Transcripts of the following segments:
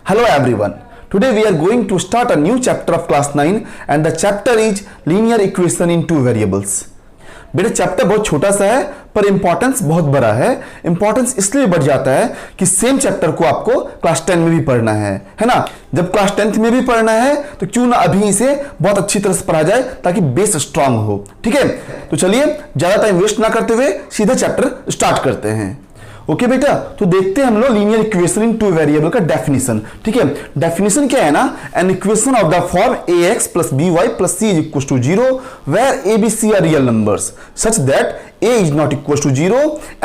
Hello everyone. Today we are going to start a new chapter of class 9 and the chapter is linear equation in two variables. बेटा chapter बहुत छोटा सा है पर importance बहुत बड़ा है। इंपॉर्टेंस इसलिए बढ़ जाता है कि सेम चैप्टर को आपको क्लास 10 में भी पढ़ना है ना। जब क्लास 10th में भी पढ़ना है तो क्यों ना अभी इसे बहुत अच्छी तरह से पढ़ा जाए ताकि बेस स्ट्रांग हो। ठीक है, तो चलिए ज्यादा टाइम वेस्ट ना करते हुए सीधा चैप्टर स्टार्ट करते हैं। ओके बेटा, तो देखते हैं हम लोग linear equation in two variable का डेफिनेशन। ठीक है, डेफिनेशन क्या है ना, an equation of the form ax plus by plus c is equals to 0 where a b c are real numbers such that a is not equals to 0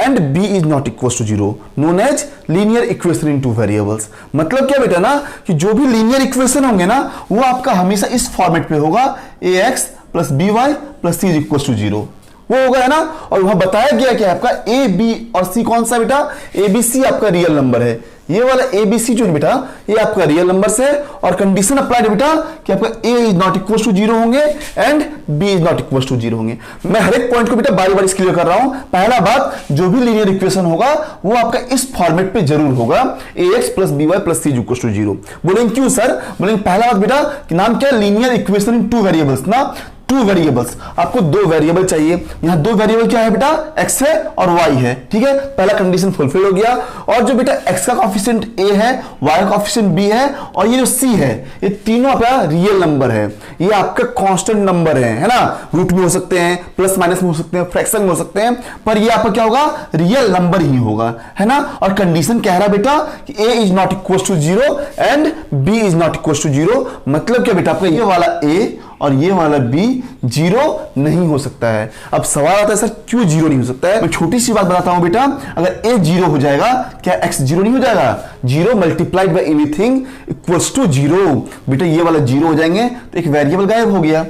and b is not equals to 0 known as linear equation in two variables। मतलब क्या बेटा ना कि जो भी linear equation होंगे ना वो आपका हमेशा इस फॉर्मेट पे होगा, ax plus by plus c is equals to 0 वो होगा है ना। और वहां बताया गया कि आपका ए बी और सी कौन सा बेटा, ए बी सी आपका रियल नंबर है। ये वाला ए बी सी जो है बेटा ये आपका रियल नंबर है और कंडीशन अप्लाइड है बेटा कि आपका A is not equal to 0 होंगे and B is not equal to 0 होंगे। मैं हर एक पॉइंट को बेटा बारी बारी क्लियर कर रहा हूं। पहला बात, जो भी लीनियर इक्वेशन होगा वो आपका इस फॉर्मेट पे जरूर होगा, ax plus B Y plus C equal to 0। बोलेंगे क्यों सर, बोलेंगे पहला बात बेटा कि नाम क्या है, linear equation in two variables ना। टू वेरिएबल्स, आपको दो वेरिएबल चाहिए। यहां दो वेरिएबल क्या है बेटा, x है और y है। ठीक है, पहला कंडीशन फुलफिल हो गया। और जो बेटा x का कोएफिशिएंट a है, y का कोएफिशिएंट b है और ये जो c है, ये तीनों आपका रियल नंबर है। ये आपका कांस्टेंट नंबर है ना। रूट में हो सकते हैं, प्लस माइनस में हो सकते हैं, फ्रैक्शन में हो सकते हैं, पर ये आपका क्या होगा, रियल नंबर ही होगा है ना। और कंडीशन कह रहा बेटा कि a is not equal to 0 and b is not equal to 0। मतलब क्या बेटा, आपका ये वाला a और ये वाला b 0 नहीं हो सकता है। अब सवाल आता है सर क्यों 0 नहीं हो सकता है। मैं छोटी सी बात बताता हूं बेटा, अगर a 0 हो जाएगा क्या x 0 नहीं हो जाएगा। 0 multiplied by anything equals to 0। बेटा ये वाला 0 हो जाएंगे तो एक वेरिएबल गायब हो गया।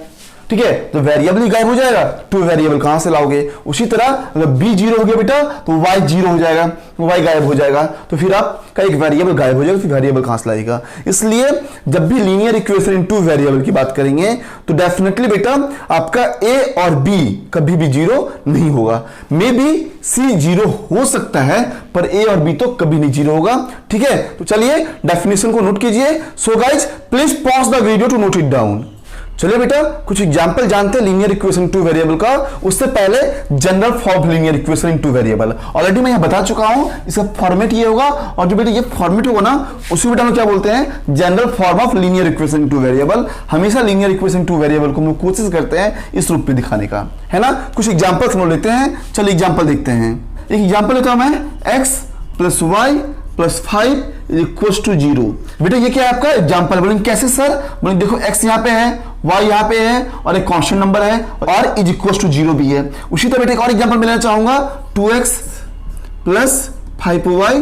ठीक है, तो वेरिएबल ही गायब हो जाएगा, टू वेरिएबल कहां से लाओगे। उसी तरह अगर b 0 हो गया बेटा तो y 0 हो जाएगा, y गायब हो जाएगा, तो फिर आपका एक वेरिएबल गायब हो जाएगा, फिर वेरिएबल कहां से लाएगा। इसलिए जब भी linear equation in two variable की बात करेंगे तो डेफिनेटली बेटा आपका a और b कभी भी 0 नहीं होगा। मे बी c 0 हो सकता है पर a और b तो कभी नहीं 0 होगा। ठीक है, तो चलिए डेफिनेशन को नोट कीजिए। So guys please pause the video to note it down. चलिए बेटा कुछ एग्जांपल जानते हैं लीनियर इक्वेशन टू वेरिएबल का। उससे पहले general form linear equation in two variable already मैं यहां बता चुका हूं, इसका फॉर्मेट ये होगा। और जो बेटा ये फॉर्मेट होगा ना उसी बेटा हम क्या बोलते हैं, general form of linear equation in two variable. हमेशा लीनियर इक्वेशन टू वेरिएबल को हम कोशिश करते हैं इस रूप में दिखाने का, है ना। कुछ एग्जाम्पल हम लेते हैं, चलिए एग्जाम्पल देखते हैं। एक एग्जाम्पल लेता हूं मैं, x plus Y plus 5 equals to 0। बेटा ये क्या है आपका एग्जांपल। बोलेंगे कैसे सर, बोलेंगे देखो x यहाँ पे है, y यहाँ पे है और एक कांस्टेंट नंबर है और इज इक्वल्स टू 0 भी है। उसी तरह बेटा एक और एग्जांपल मैं लेना चाहूंगा, 2x plus 5y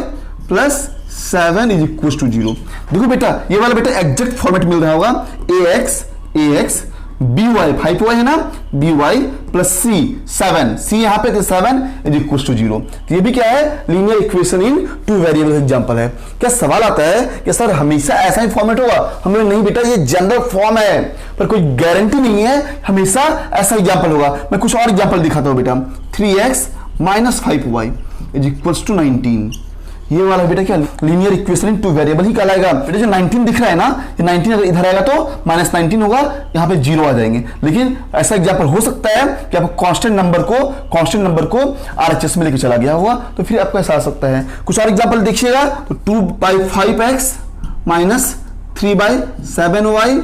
plus 7 is equals to 0। देखो बेटा ये वाला बेटा एग्जैक्ट फॉर्मेट मिल रहा होगा, ax by 5y है ना, by प्लस c 7, c यहां पे थे 7 इज इक्वल टू 0। तो ये भी क्या है, linear equation in two variable example है। क्या सवाल आता है कि सर हमेशा ऐसा ही फॉर्मेट होगा। हम लोग नहीं बेटा ये जनरल फॉर्म है पर कोई गारंटी नहीं है हमेशा ऐसा एग्जांपल होगा। मैं कुछ और एग्जांपल दिखाता हूं बेटा, 3x minus 5y is equal to 19। ये वाला बेटा क्या linear equation in two variable ही कहलाएगा। बेटा जो 19 दिख रहा है ना, ये 19 अगर इधर आएगा तो माइनस 19 होगा, यहाँ पे 0 आ जाएंगे। लेकिन ऐसा एग्जांपल हो सकता है कि आपको कांस्टेंट नंबर को आरएचएस में लेके चला गया होगा, तो फिर आपको ऐसा आ सकता है। कुछ और एग्जांपल देखिएगा, तो 2/5x minus 3/7y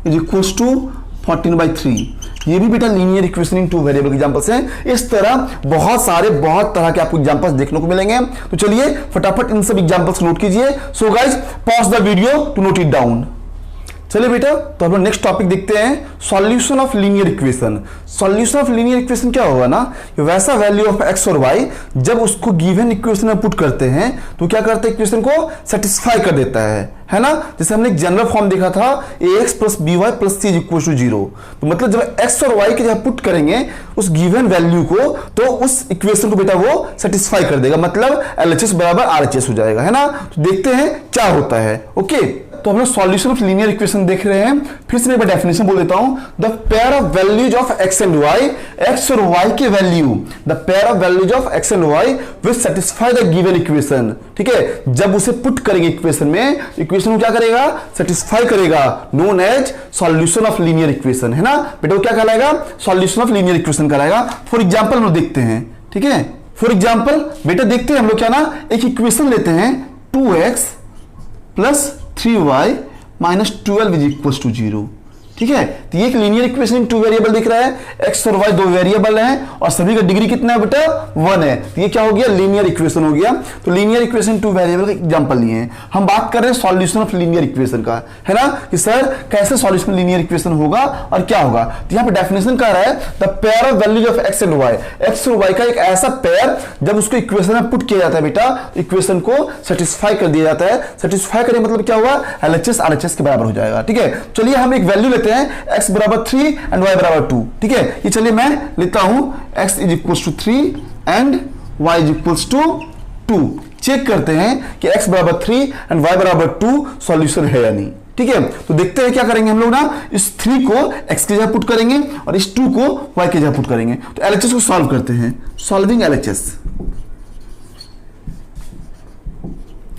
is equal to 14/3। ये भी बेटा linear equation in two variable examples हैं। इस तरह बहुत तरह के आपको एग्जांपल्स देखने को मिलेंगे। तो चलिए फटाफट इन सब एग्जांपल्स नोट कीजिए। So guys pause the video to note it down. चलिए बेटा तो हम नेक्स्ट टॉपिक देखते हैं, solution of linear equation. Solution of linear equation क्या होगा ना, वैसा वैल्यू ऑफ x और y जब उसको गिवन इक्वेशन में पुट करते हैं तो क्या करते हैं, इक्वेशन को सेटिस्फाई कर देता है ना। जैसे हमने एक जनरल फॉर्म देखा था, ax plus by plus c is equal to 0। तो मतलब जब x और y के जब पुट करेंगे उस गिवन वैल्यू को तो उस इक्वेशन को बेटा वो सेटिस्फाई कर देगा, मतलब LHS बराबर RHS हो जाएगा, है ना। तो देखते हैं क्या होता है। ओके तो हम लोग सॉल्यूशन ऑफ लीनियर इक्वेशन देख रहे हैं। फिर से मैं एक बार डेफिनेशन बोल देता हूं, the pair of values of X and Y, X और वाई के value, the pair of values of X and Y will satisfy the given equation. ठीक है, जब उसे पुट करेंगे इक्वेशन में, इक्वेशन को क्या करेगा, सेटिस्फाई करेगा, known as solution of linear equation, है ना बेटा, वो क्या कहलाएगा, सॉल्यूशन ऑफ लीनियर इक्वेशन कहलाएगा। फॉर एग्जांपल हम लोग देखते हैं, ठीक है, फॉर एग्जांपल बेटा देखते हैं हम लोग क्या ना, एक इक्वेशन लेते हैं 2x plus 3y minus 12 is equal to 0। ठीक है, तो ये एक लीनियर इक्वेशन टू वेरिएबल दिख रहा है, x और y दो वेरिएबल हैं और सभी का डिग्री कितना है बेटा, 1 है। तो ये क्या हो गया, लीनियर इक्वेशन हो गया। तो लीनियर इक्वेशन टू वेरिएबल का एग्जांपल लिए हैं। हम बात कर रहे हैं सॉल्यूशन ऑफ लीनियर इक्वेशन का, है ना, कि सर कैसे सॉल्यूशन लीनियर इक्वेशन होगा और क्या होगा। तो यहाँ पे डेफिनेशन कह रहा है the pair of values of x and y, x और y का एक ऐसा पेयर जब उसको इक्वेशन में पुट किया जाता है बेटा, इक्वेशन को सेटिस्फाई कर दिया जाता है। सेटिस्फाई करने मतलब क्या हुआ, LHS RHS के बराबर हो जाएगा। ठीक है, चलिए हम एक वैल्यू लेते हैं x बराबर 3 एंड y बराबर 2। ठीक है, ये चलिए मैं लेता हूं x is equals to 3 and y is equals to 2। Check करते हैं कि x बराबर 3 एंड y बराबर 2 सॉल्यूशन है या नहीं। ठीक है, तो देखते हैं क्या करेंगे हम लोग ना, इस 3 को x की जगह पुट करेंगे और इस 2 को y की जगह पुट करेंगे। तो LHS को सॉल्व करते हैं, सॉल्विंग LHS।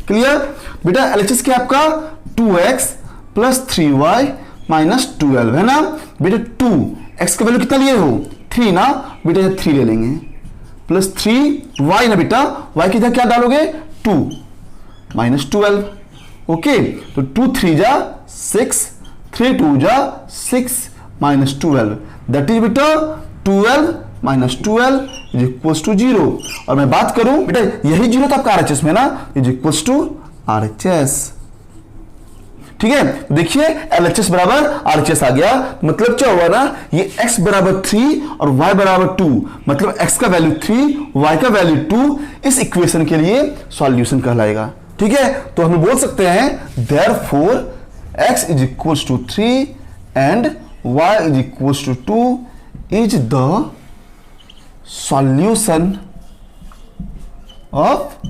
क्लियर बेटा, LHS क्या आपका 2x प्लस 3y माइनस 12 है ना बेटा। 2 x का वैल्यू कितना लिए हो, 3 ना बेटा, 3 ले लेंगे प्लस 3y ना बेटा, y की जगह क्या डालोगे, 2 माइनस 12। ओके, तो 2 3 जा 6, 3 2 जा 6 माइनस 12, दैट इज बेटा 12 माइनस 12 इज इक्वल्स टू 0। और मैं बात करूं बेटा, यही 0 था आपका RHS में ना, इज इक्वल्स टू RHS। ठीक है, देखिए LHS बराबर RHS आ गया। मतलब क्या हुआ ना, ये x बराबर 3 और y बराबर 2, मतलब x का वैल्यू 3, y का वैल्यू 2 इस इक्वेशन के लिए सॉल्यूशन कहलाएगा। ठीक है, तो हम बोल सकते हैं therefore x is equals to 3 and y is equals to 2 is the solution of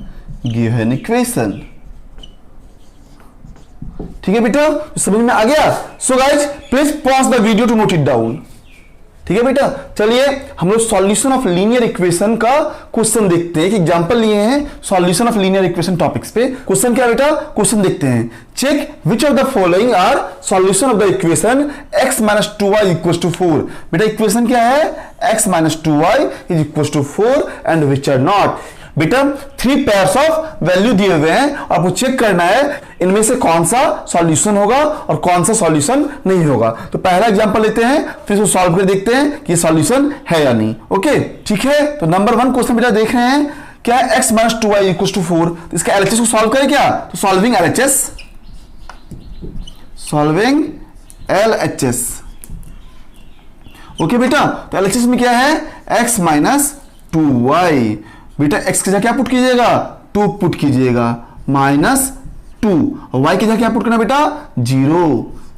given equation. ठीक है बेटा, समझ में आ गया। So guys please pause the video to note it down. ठीक है बेटा, चलिए हम लोग सॉल्यूशन ऑफ लीनियर इक्वेशन का क्वेश्चन देखते हैं। एक एग्जांपल लिए हैं solution of linear equation topics पे। क्वेश्चन क्या बेटा, क्वेश्चन देखते हैं, check which of the following are solution of the equation x minus 2y equals to 4। बेटा इक्वेशन क्या है, x minus 2y is equals to 4 and which are not. बेटा 3 pairs of value दिए हुए हैं, आपको चेक करना है इनमें से कौन सा सॉल्यूशन होगा और कौन सा सॉल्यूशन नहीं होगा। तो पहला एग्जांपल लेते हैं, फिर इसको सॉल्व कर देखते हैं कि सॉल्यूशन है या नहीं। ओके ठीक है, तो नंबर 1 क्वेश्चन बेटा देख रहे हैं, क्या है x minus 2y equals to 4। इसका LHS को सॉल्व करें क्या, तो solving LHS, solving LHS। Okay बेटा, तो LHS में क्या है, x माइनस 2y। बेटा x की जगह क्या पुट कीजिएगा, 2 पुट कीजिएगा माइनस 2, और y की जगह क्या पुट करना बेटा, 0।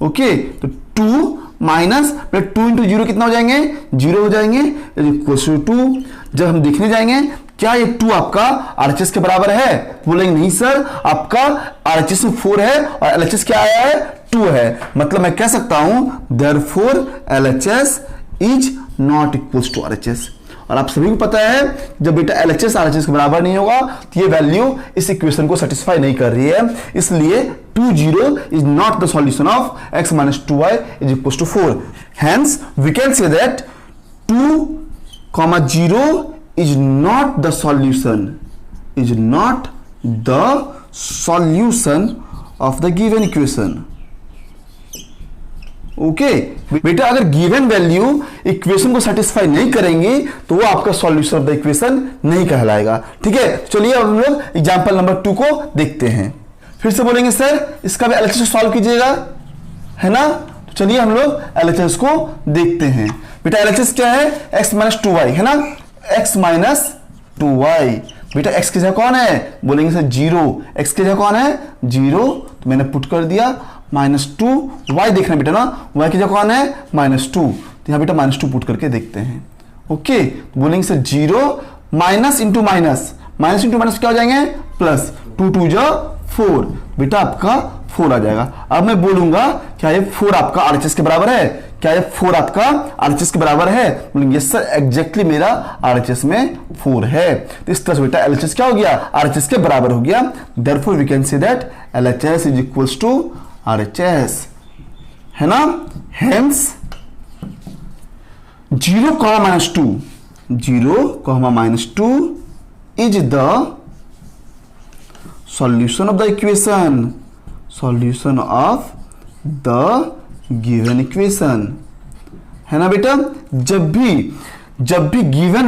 ओके, तो 2 माइनस 2 इंटू 0 कितना हो जाएंगे, 0 हो जाएंगे, इक्वल्स टू 2। जब हम देखने जाएंगे क्या ये 2 आपका RHS के बराबर है, बोलेंगे नहीं सर आपका RHS में 4 है और LHS क्या आया है, 2 है। मतलब मैं कह सकता हूं therefore LHS is not equals to RHS। और आप सभी को पता है जब बेटा LHS RHS के बराबर नहीं होगा तो ये वैल्यू इस इक्वेशन को सेटिस्फाई नहीं कर रही है, इसलिए 2 0 is not the solution of x minus 2y is equal to 4। Hence we can say that 2, 0 is not the solution, is not the solution of the given equation. Okay बेटा, अगर given value equation को satisfy नहीं करेंगे तो वो आपका solution of the equation नहीं कहलाएगा। ठीक है, चलिए हम लोग एग्जांपल नंबर 2 को देखते हैं। फिर से बोलेंगे सर इसका भी LHS सॉल्व कीजिएगा, है ना। तो चलिए हम लोग LHS को देखते हैं। बेटा LHS क्या है, x माइनस 2y है ना, x माइनस 2y। बेटा x की जगह कौन है, बोलेंगे सर 0, x की जगह कौन है, 0, तो मैंने पुट कर दिया माइनस 2, y देखना बेटा ना, y की जगह कौन है, माइनस 2, तो यहाँ बेटा माइनस 2 पुट करके देखते हैं। ओके, बोलेंगे sir 0 minus into minus, minus into minus क्या हो जाएंगे, प्लस, 2 2 जा 4, बेटा आपका 4 आ जाएगा। अब मैं बोलूंगा क्या ये 4 आपका आरएचएस के बराबर है, क्या ये 4 आपका आरएचएस के बराबर है, बोलेंगे यस सर एग्जैक्टली मेरा आरएचएस में 4 है। तो इस तरह से बेटा एलएचएस क्या हो गया, आरएचएस के बराबर हो गया। Therefore we can say that LHS is equals to RHS, है ना। Hence 0, -2 0, -2 is the solution of the equation, solution of the given equation, है ना बेटा। जब भी गिवन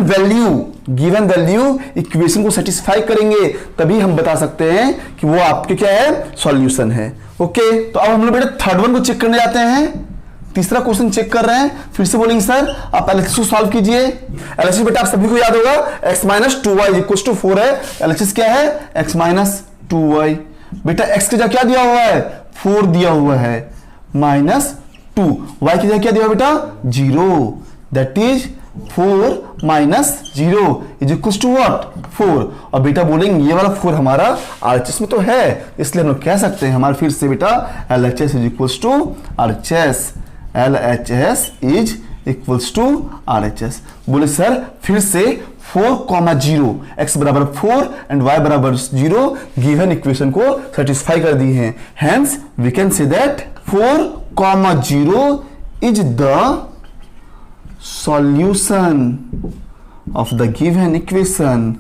वैल्यू इक्वेशन को सेटिस्फाई करेंगे तभी हम बता सकते हैं कि वो आपके क्या है, सॉल्यूशन है। ओके, तो अब हम लोग बेटा थर्ड वन को चेक करने जाते हैं। तीसरा क्वेश्चन चेक कर रहे हैं, फिर से बोलेंगे सर आप एलएचएस को सॉल्व कीजिए। एलएचएस बेटा आप सभी को याद होगा x - 2y = 4 है। एलएचएस क्या है, x - 2y। बेटा x की जगह क्या दिया हुआ है, 4 दिया हुआ है, -2। y की जगह क्या दिया बेटा, 0। That is 4 - 0 = what, 4। और बेटा बोलेंगे ये वाला 4 हमारा आरएचएस में तो है, इसलिए हम लोग कह सकते हैं हमारे फिर से बेटा LHS = RHS, LHS is equals to RHS। बोले सर फिर से 4, 0 x बराबर 4 एंड y बराबर 0 गिवन इक्वेशन को सेटिस्फाई कर दी है। Hence we can say that 4, 0 is the solution of the given equation।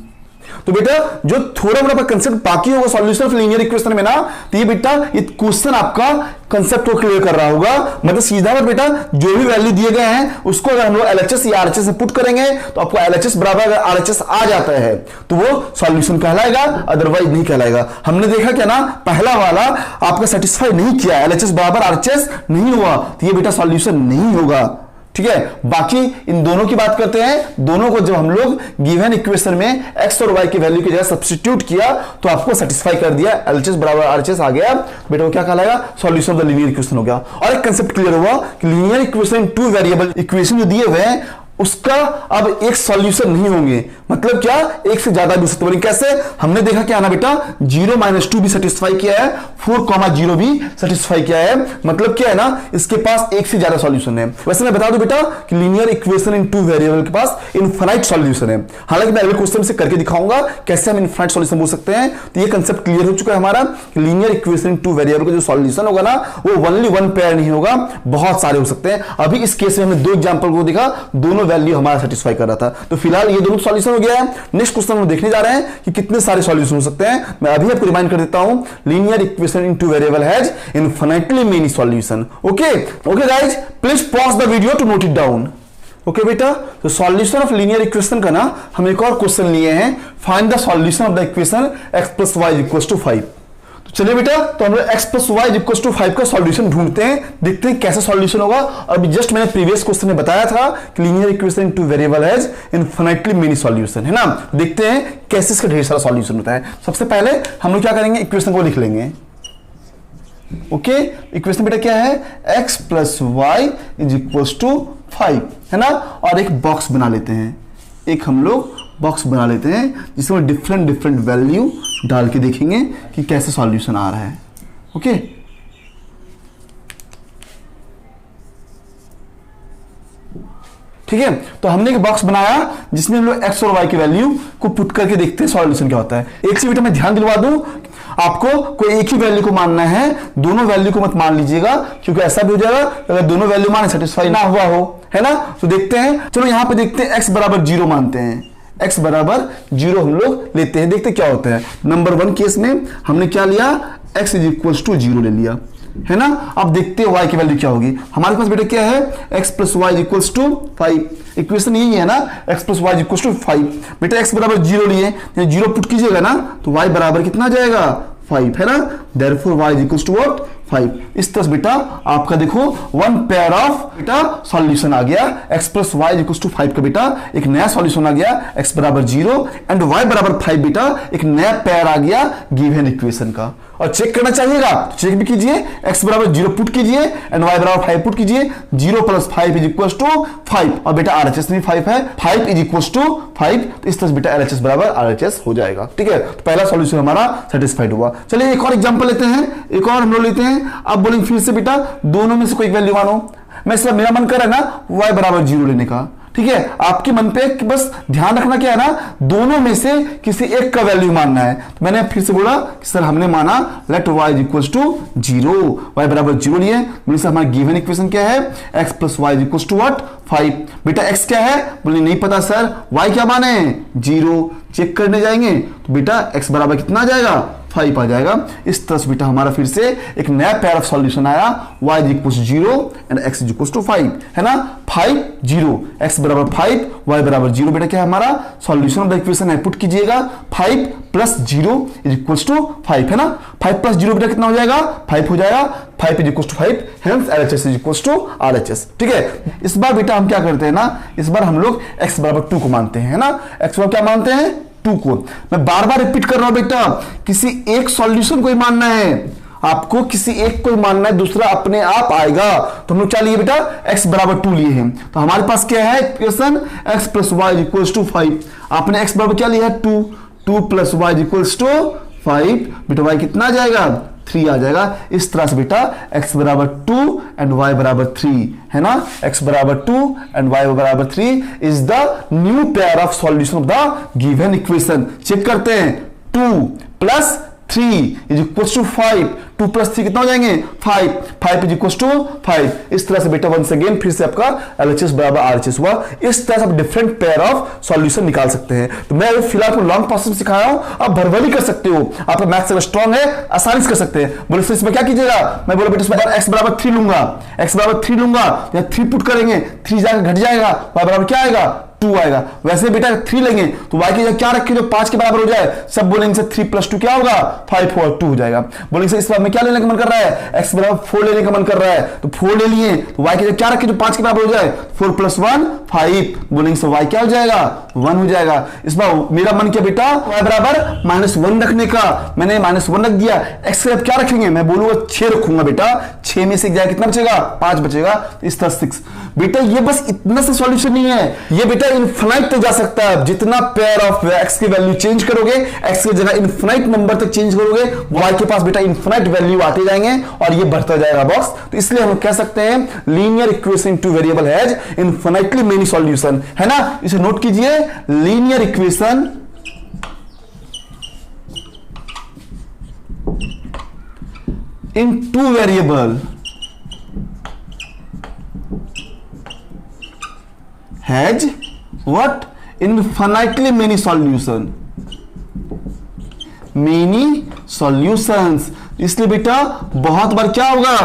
तो बेटा जो थोड़ा बड़ा कंसेप्ट बाकी होगा सॉल्यूशन ऑफ लीनियर इक्वेशन में ना, तो ये बेटा ये क्वेश्चन आपका कंसेप्ट को क्लियर कर रहा होगा। मतलब सीधा बात बेटा जो भी वैल्यू दिए गए हैं उसको अगर हम लोग एलएचएस या आरएचएस से पुट करेंगे तो आपको एलएचएस बराबर अगर आरएचएस आ जाता है तो वो सॉल्यूशन कहलाएगा, अदरवाइज नहीं कहलाएगा। हमने देखा क्या ना, पहला वाला आपका सेटिस्फाई नहीं किया, एलएचएस बराबर आरएचएस नहीं हुआ, तो ये बेटा सॉल्यूशन नहीं होगा। ठीक है, बाकी इन दोनों की बात करते हैं। दोनों को जब हम लोग गिवन इक्वेशन में x और y की वैल्यू की जगह सब्स्टिट्यूट किया तो आपको सेटिस्फाई कर दिया, एलएचएस बराबर आरएचएस आ गया, बेटा वो क्या कहलाएगा, solution of the linear equation हो गया। और एक कंसेप्ट क्लियर हुआ कि linear equation in 2 variable equation जो दिए हुए हैं उसका अब एक सॉल्यूशन नहीं होंगे। मतलब क्या, एक से ज्यादा भी सकते। कैसे, हमने देखा क्या ना बेटा 0 - 2 भी सेटिस्फाई किया है, 4, 0 भी सेटिस्फाई किया है। मतलब क्या है ना, इसके पास एक से ज्यादा सॉल्यूशन है। वैसे मैं बता दूं बेटा कि लीनियर इक्वेशन इन 2 वेरिएबल के पास इनफाइनाइट सॉल्यूशन है। हालांकि मैं अगले क्वेश्चन से करके दिखाऊंगा कैसे हम इनफाइनाइट सॉल्यूशन बोल सकते हैं। तो ये कंसेप्ट क्लियर हो चुका है हमारा कि लीनियर इक्वेशन इन 2 वेरिएबल का जो सॉल्यूशन होगा ना वो ओनली 1 पेयर नहीं होगा, बहुत सारे हो सकते हैं। अभी इस केस में हमने 2 एग्जांपल को देखा, दोनों वैल्यू हमारा सेटिस्फाई कर रहा था। तो फिलहाल ये दोनों सॉल्यूशन हो गया है। नेक्स्ट क्वेश्चन हम देखने जा रहे हैं कि कितने सारे सॉल्यूशन हो सकते हैं। मैं अभी आपको रिमाइंड कर देता हूं, linear equation in 2 variable has infinitely many solution. Okay guys, please pause the video to note it down. Okay बेटा, तो सॉल्यूशन ऑफ लीनियर इक्वेशन का ना हम एक और क्वेश्चन लिए हैं, find the solution of the equation x + y = 5। तो चलिए बेटा, तो हम लोग x + y = 5 का सॉल्यूशन ढूंढते हैं, देखते हैं कैसा सॉल्यूशन होगा। और अभी जस्ट मैंने प्रीवियस क्वेश्चन में बताया था कि linear equation in 2 variable has infinitely many solution, है ना। देखते हैं कैसे इसका ढेर सारा सॉल्यूशन होता है। सबसे पहले हम लोग क्या करेंगे, इक्वेशन को लिख लेंगे। ओके, इक्वेशन बेटा क्या है, x + y = 5, है ना। और एक बॉक्स बना लेते हैं, एक हम लोग बॉक्स बना लेते हैं जिसमें डिफरेंट वैल्यू डाल के देखेंगे कि कैसे सॉल्यूशन आ रहा है। ओके, ठीक है, तो हमने एक बॉक्स बनाया जिसमें हम लोग x और y की वैल्यू को पुट करके देखते हैं सॉल्यूशन क्या होता है। एक से बेटा मैं ध्यान दिलवा दूं, आपको कोई एक ही वैल्यू को मानना है, दोनों वैल्यू को मत मान लीजिएगा, क्योंकि ऐसा भी हो जाएगा अगर दोनों वैल्यू माने सेटिस्फाई ना हुआ हो, है ना। तो देखते हैं, चलो यहां पे देखते हैं x बराबर 0 मानते हैं, x बराबर 0 हम लोग लेते हैं, देखते क्या होता है। नंबर 1 केस में हमने क्या लिया, x = 0 ले लिया, है ना। अब देखते हैं y की वैल्यू क्या होगी। हमारे पास बेटा क्या है, x + y = 5। इक्वेशन यही है ना, x + y = 5। बेटा x बराबर 0 लिए, 0 पुट कीजिएगा ना तो y बराबर कितना आ जाएगा, 5, है ना। Therefore y = what, 5। इस तरह से बेटा आपका देखो वन पेयर ऑफ बेटा सॉल्यूशन आ गया, x plus Y equal to 5 का बेटा एक नया सॉल्यूशन आ गया, x बराबर 0 एंड y बराबर 5 बेटा एक नया पेयर आ गया गिवन इक्वेशन का। और चेक करना चाहिएगा तो चेक भी कीजिए, x बराबर 0 पुट कीजिए एंड y बराबर 5 पुट कीजिए, 0 प्लस 5 इज इक्वल टू 5 और बेटा RHS में 5 है, 5 इज इक्वल टू 5, तो इस तरह से बेटा LHS बराबर RHS हो जाएगा। ठीक है, तो पहला सॉल्यूशन हमारा सेटिस्फाइड हुआ। चलिए एक और एग्जांपल लेते हैं, एक और हम लोग लेते हैं। अब बोलेंगे फिर से बेटा दोनों में से कोई वैल्यू मानो, मैं इसमें मेरा मन कर रहा है ना y बराबर 0 लेने का। ठीक है, आपके मन पे बस ध्यान रखना क्या है ना, दोनों में से किसी एक का वैल्यू मानना है। तो मैंने फिर से बोला कि सर हमने माना let y is equal to 0, y बराबर 0 लिए, बोले सर हमारा गिवन इक्वेशन क्या है, x plus Y is equal to what 5। बेटा x क्या है, बोले नहीं पता सर, y क्या माने 0, चेक करने जाएंगे तो बेटा x बराबर कितना आ जाएगा 5 आ जाएगा। इस तरह से बेटा हमारा फिर से एक नया पेयर ऑफ सॉल्यूशन आया, y is equal to 0 and x is equal to 5 है ना, 5 0 x बराबर 5 y बराबर 0। बेटा क्या है हमारा सॉल्यूशन ऑफ द इक्वेशन है, पुट कीजिएगा 5 प्लस 0 इज इक्वल टू 5 है ना, 5 प्लस 0 बेटा कितना हो जाएगा 5 हो जाएगा, 5 is equal to 5 hence LHS is equal to RHS। ठीक है, इस बार बेटा हम क्या करते हैं ना, इस बार हम लोग x बराबर 2 को मानते हैं, है ना, x बराबर क्या मानते हैं 2 को। मैं बार बार रिपीट कर रहा हूं बेटा, किसी एक सॉल्यूशन को ही मानना है, आपको किसी एक को ही मानना है, दूसरा अपने आप आएगा। तो हम लोग क्या लिए बेटा x बराबर 2 लिए हैं, तो हमारे पास क्या है equation x plus Y equal to 5। आपने x बराबर क्या लिया है 2, 2 प्लस वाई इक्वल टू 5, बेटा y कितना आ जाएगा 3 आ जाएगा। इस तरह से बेटा x बराबर 2 एंड y बराबर 3 है ना, x बराबर 2 एंड y बराबर 3 is the new pair of solution of the given equation. Check करते हैं, 2 plus 3 is equal to 5, 2 plus 3 कितना हो जाएंगे 5, 5 इज इक्वल टू 5। इस तरह से बेटा वंस अगेन फिर से आपका LHS बराबर RHS हुआ। इस तरह से आप डिफरेंट पेयर ऑफ सॉल्यूशन निकाल सकते हैं। तो मैं फिलहाल आपको लॉन्ग प्रोसेस सिखाया हूं, आप भरभली कर सकते हो, आपका मैथ्स अगर स्ट्रॉन्ग है आसानी से कर सकते हैं। बोले इसमें क्या कीजिएगा, मैं बोला बेटा इसमें x बराबर 3 लूंगा, x बराबर 3 लूंगा, या 3 पुट करेंगे, 3 जाकर घट जाएगा, y बराबर क्या आएगा 2 आएगा। वैसे बेटा 3 लेंगे तो y की जगह क्या रखें जो 5 के बराबर हो जाए, सब बोलेंगे 3 प्लस 2 क्या होगा 5 और 2 हो जाएगा। बोलेंगे इस बार में क्या लेने का मन कर रहा है, x बराबर 4 लेने का मन कर रहा है, तो 4 ले लिए, तो y की जगह क्या रखें जो 5 के बराबर हो जाए, 4 प्लस 1 5, बोलेंगे से y क्या हो जाएगा 1 हो जाएगा। इस बार मेरा मन किया बेटा y बराबर -1 रखने का, मैंने -1 रख दिया, x के क्या रखेंगे, मैं बोलूंगा 6 रखूंगा बेटा, 6 में से एक जाएगा कितना बचेगा 5 बचेगा, इस तरह 6। बेटा ये बस इतना सा सॉल्यूशन नहीं है, ये बेटा इनफिनाइट तक जा सकता है। जितना पेयर ऑफ x की वैल्यू चेंज करोगे, x की जगह इनफिनाइट नंबर तक चेंज करोगे, y के पास बेटा इनफिनाइट वैल्यू आते जाएंगे और ये बढ़ता जाएगा बॉक्स। तो इसलिए हम कह सकते हैं linear equation two variable has infinitely many solution, है ना। इसे नोट कीजिए, linear equation in two variable has what infinitely many solution, many solutions। इसलिए बेटा बहुत बार क्या होगा,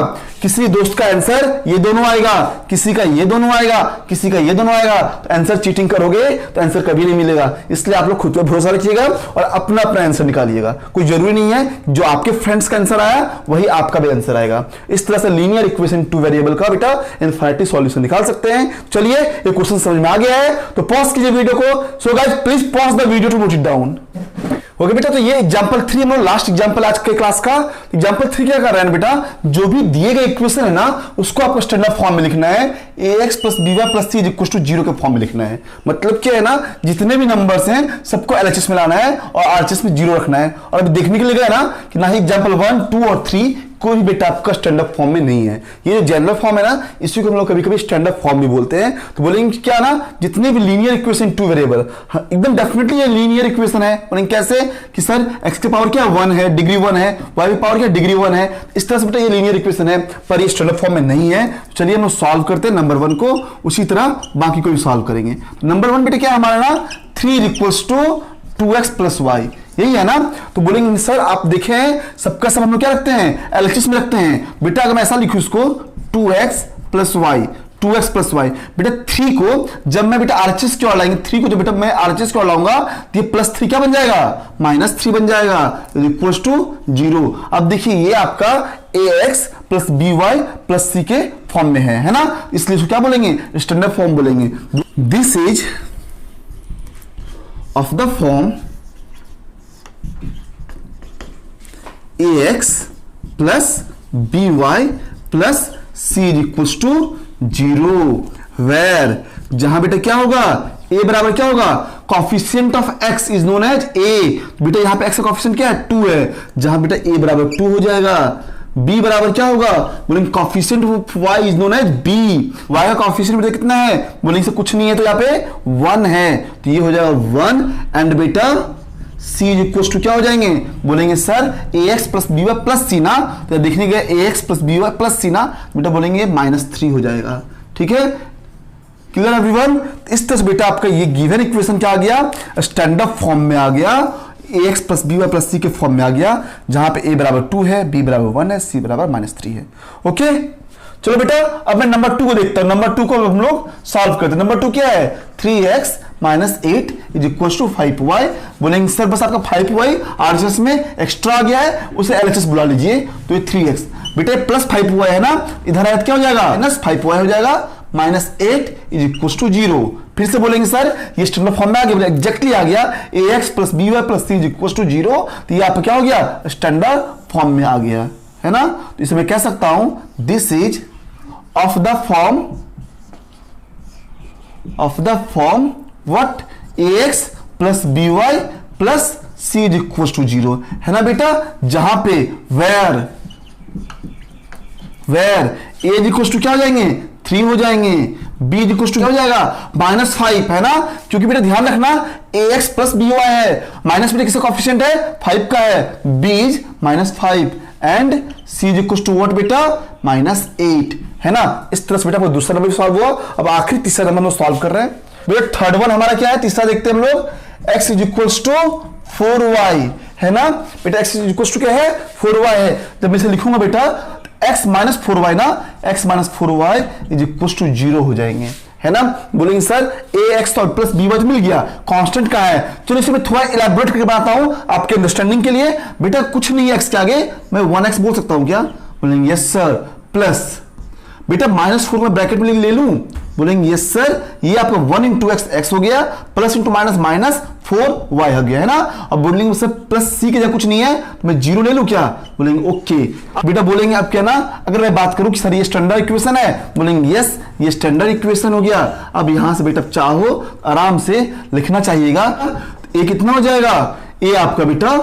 किसी दोस्त का आंसर ये दोनों आएगा, किसी का ये दोनों आएगा, किसी का ये दोनों आएगा, तो आंसर चीटिंग करोगे तो आंसर कभी नहीं मिलेगा। इसलिए आप लोग खुद पर भरोसा रखिएगा और अपना अपना आंसर निकालिएगा। कोई जरूरी नहीं है जो आपके फ्रेंड्स का आंसर आया वही आपका भी आंसर आएगा। इस तरह से लीनियर इक्वेशन टू वेरिएबल का बेटा इनफिनिटी सॉल्यूशन निकाल सकते हैं। चलिए ये क्वेश्चन समझ में आ गया है तो पॉज कीजिए वीडियो को। So guys please pause the video to note it down. Okay बेटा, तो ये एग्जांपल 3 हम लोग लास्ट एग्जांपल आज के क्लास का। एग्जांपल 3 क्या कर रहे हैं बेटा, जो भी दिए गए इक्वेशन है ना उसको आपको स्टैंडर्ड फॉर्म में लिखना है, ax plus by plus c equal to 0 के फॉर्म में लिखना है। मतलब क्या है ना, जितने भी नंबर्स हैं सबको LHS में लाना है और RHS में 0 रखना है। और अभी देखने के लिए गया ना कि ना ही एग्जांपल 1, 2 और 3 कोई भी बेटा आपका स्टैंडर्ड फॉर्म में नहीं है। ये जो जनरल फॉर्म है ना इसी को हम लोग कभी कभी स्टैंडर्ड फॉर्म भी बोलते हैं। तो बोलेंगे क्या ना, जितने भी लीनियर इक्वेशन टू वेरिएबल, एकदम डेफिनेटली ये लीनियर इक्वेशन है। बोलेंगे कैसे कि सर x की पावर क्या 1 है, डिग्री 1 है, y की पावर क्या डिग्री 1 है। इस तरह से बेटा ये लीनियर इक्वेशन है, पर ये स्टैंडर्ड फॉर्म में नहीं है। तो चलिए हम सॉल्व करते हैं नंबर 1 को, उसी तरह बाकी को भी सॉल्व करेंगे। नंबर 1 बेटा क्या हमारा ना 3 equals to 2x plus Y, यही है ना। तो बोलेंगे सर आप देखें सबका सब हम लोग क्या रखते हैं LHS में रखते हैं। बेटा अगर मैं ऐसा लिखूं इसको 2x plus Y, 2x plus Y. बेटा 3 को जब मैं बेटा आरएचएस की ओर लाएंगे, 3 को जब बेटा मैं आरएचएस की ओर लाऊंगा तो ये +3 क्या बन जाएगा, -3 बन जाएगा, इक्वल्स टू 0। अब देखिए ये आपका ax plus by plus c के फॉर्म में है ना, इसलिए इसको क्या बोलेंगे, स्टैंडर्ड फॉर्म बोलेंगे। This is of the form ax plus by plus c equals to 0, where जहां बेटा क्या होगा, a बराबर क्या होगा, coefficient of x is known as a। बेटा यहां पे x का कॉफिशिएंट क्या है, 2 है, जहां बेटा a बराबर 2 हो जाएगा। b बराबर क्या होगा, बोलेंगे coefficient of y is known as b। y का कॉफिशिएंट बेटा कितना है, बोलेंगे से कुछ नहीं है तो यहाँ पे 1 है, तो ये हो जाएगा 1 एंड बेटा c इक्वल्स टू क्या हो जाएंगे, बोलेंगे sir ax plus by plus c ना, तो देखने गए ax plus by plus c ना, बेटा बोलेंगे -3 हो जाएगा। ठीक है, क्लियर एवरीवन। इस तरह से बेटा आपका ये गिवन इक्वेशन क्या आ गया, स्टैंडर्ड फॉर्म में आ गया, ax plus by plus c के फॉर्म में आ गया, जहां पे a बराबर 2 है, b बराबर 1 है, c बराबर -3 है। ओके, चलो बेटा अब मैं नंबर 2 को देखता हूं। नंबर 2 को हम लोग सॉल्व करते हैं। नंबर 2 क्या है, 3x minus 8 is equal to 5y। बोलेंगे सर बस आपका 5y आरएचएस में एक्स्ट्रा आ गया है, उसे एलएचएस बुला लीजिए, तो ये 3x। बेटा प्लस 5y है ना, इधर आया क्या हो जाएगा, माइनस 5y हो जाएगा, -8 इज इक्वल टू 0। फिर से बोलेंगे सर ये स्टैंडर्ड फॉर्म में आ गया, एग्जैक्टली आ गया, ax plus by plus c is equal to 0, तो ये आपका क्या हो गया, स्टैंडर्ड फॉर्म में आ गया है ना। तो इसे मैं कह सकता हूं this is of the form what, ax plus by plus c is equals to 0 है ना बेटा, जहां पे where a is equals to क्या हो जाएंगे, 3 हो जाएंगे, b is equals to क्या हो जाएगा, -5 है ना, क्योंकि बेटा ध्यान रखना ax प्लस by है, माइनस बेटा किसका कॉफिशिएंट है, 5 का है, b is -5 and c is equal to what बेटा, -8 है ना। इस तरह से बेटा दूसरा नंबर सॉल्व हुआ। अब आखिरी तीसरा नंबर हम सॉल्व कर रहे हैं। बेटा थर्ड वन हमारा क्या है, तीसरा देखते हैं हम लोग, x is equal to 4y है ना। बेटा x इज इक्वल टू क्या है, 4y है। जब मैं इसे लिखूंगा बेटा x माइनस 4y ना, x minus 4y is equal to 0 हो जाएंगे है ना। बोलेंगे सर ax तो प्लस by मिल गया, कांस्टेंट कहां है, चलो इसे मैं थोड़ा इलैबोरेट करके बताता हूं आपके अंडरस्टैंडिंग के लिए। बेटा कुछ नहीं है x के आगे, मैं 1x बोल सकता हूं क्या, बोलेंगे यस सर, प्लस बेटा -4 में ब्रैकेट में ले लूं, बोलेंगे यस सर, ये आपका 1 इंटू x हो गया, प्लस इंटू माइनस 4y हो गया है ना। अब बोलेंगे सर प्लस c के जगह कुछ नहीं है तो मैं 0 ले लूं क्या, बोलेंगे ओके। बेटा बोलेंगे अब क्या ना, अगर मैं बात करूं कि सर ये स्टैंडर्ड इक्वेशन है, बोलेंगे यस ये स्टैंडर्ड इक्वेशन हो गया। अब यहां से बेटा चाहो आराम से लिखना चाहिएगा, a कितना हो जाएगा, a आपका बेटा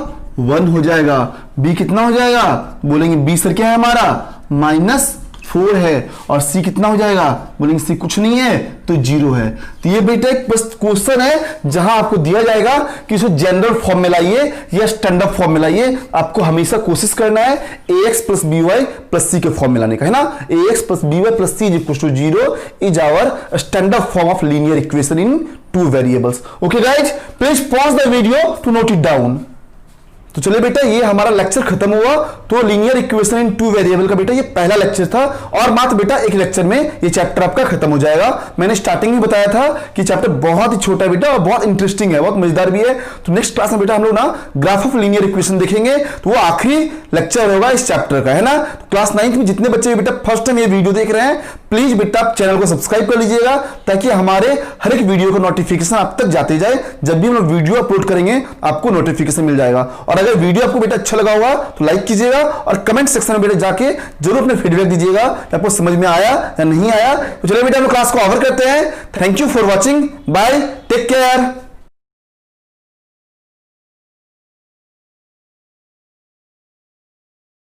1 हो जाएगा, b कितना हो जाएगा, बोलेंगे b सर क्या है हमारा -4 है, और c कितना हो जाएगा, बोलेंगे c कुछ नहीं है तो 0 है। तो ये बेटा एक बस क्वेश्चन है जहां आपको दिया जाएगा कि इसे जनरल फॉर्म में लाइए या स्टैंडर्ड फॉर्म में लाइए। आपको हमेशा कोशिश करना है ax plus by plus c के फॉर्म में लाने का है ना। ax plus by plus c is 0 is our standard form of linear equation in 2 variables. Okay guys, please pause the video to note it down. तो चलिए बेटा ये हमारा लेक्चर खत्म हुआ। तो लीनियर इक्वेशन इन 2 वेरिएबल का बेटा ये पहला लेक्चर था, और मात्र बेटा एक लेक्चर में ये चैप्टर आपका खत्म हो जाएगा। मैंने स्टार्टिंग में बताया था कि चैप्टर बहुत ही छोटा है बेटा, और बहुत इंटरेस्टिंग है, बहुत मजेदार भी है। तो नेक्स्ट क्लास में बेटा हम लोग ना ग्राफ ऑफ लीनियर इक्वेशन देखेंगे, तो वो आखिरी लेक्चर होगा इस चैप्टर का है ना। तो क्लास 9th में जितने बच्चे बेटा फर्स्ट टाइम ये वीडियो देख रहे हैं, प्लीज बेटा आप चैनल को सब्सक्राइब कर लीजिएगा, ताकि हमारे हर एक वीडियो का नोटिफिकेशन आप तक जाते जाए। जब भी हम लोग वीडियो अपलोड करेंगे आपको नोटिफिकेशन मिल जाएगा। और अगर वीडियो आपको बेटा अच्छा लगा होगा तो लाइक कीजिएगा, और कमेंट सेक्शन में बेटा जाके जरूर अपने फीडबैक दीजिएगा कि आपको समझ में आया या नहीं आया। तो चलिए बेटा हम क्लास को ओवर करते हैं। Thank you for watching, bye, take care.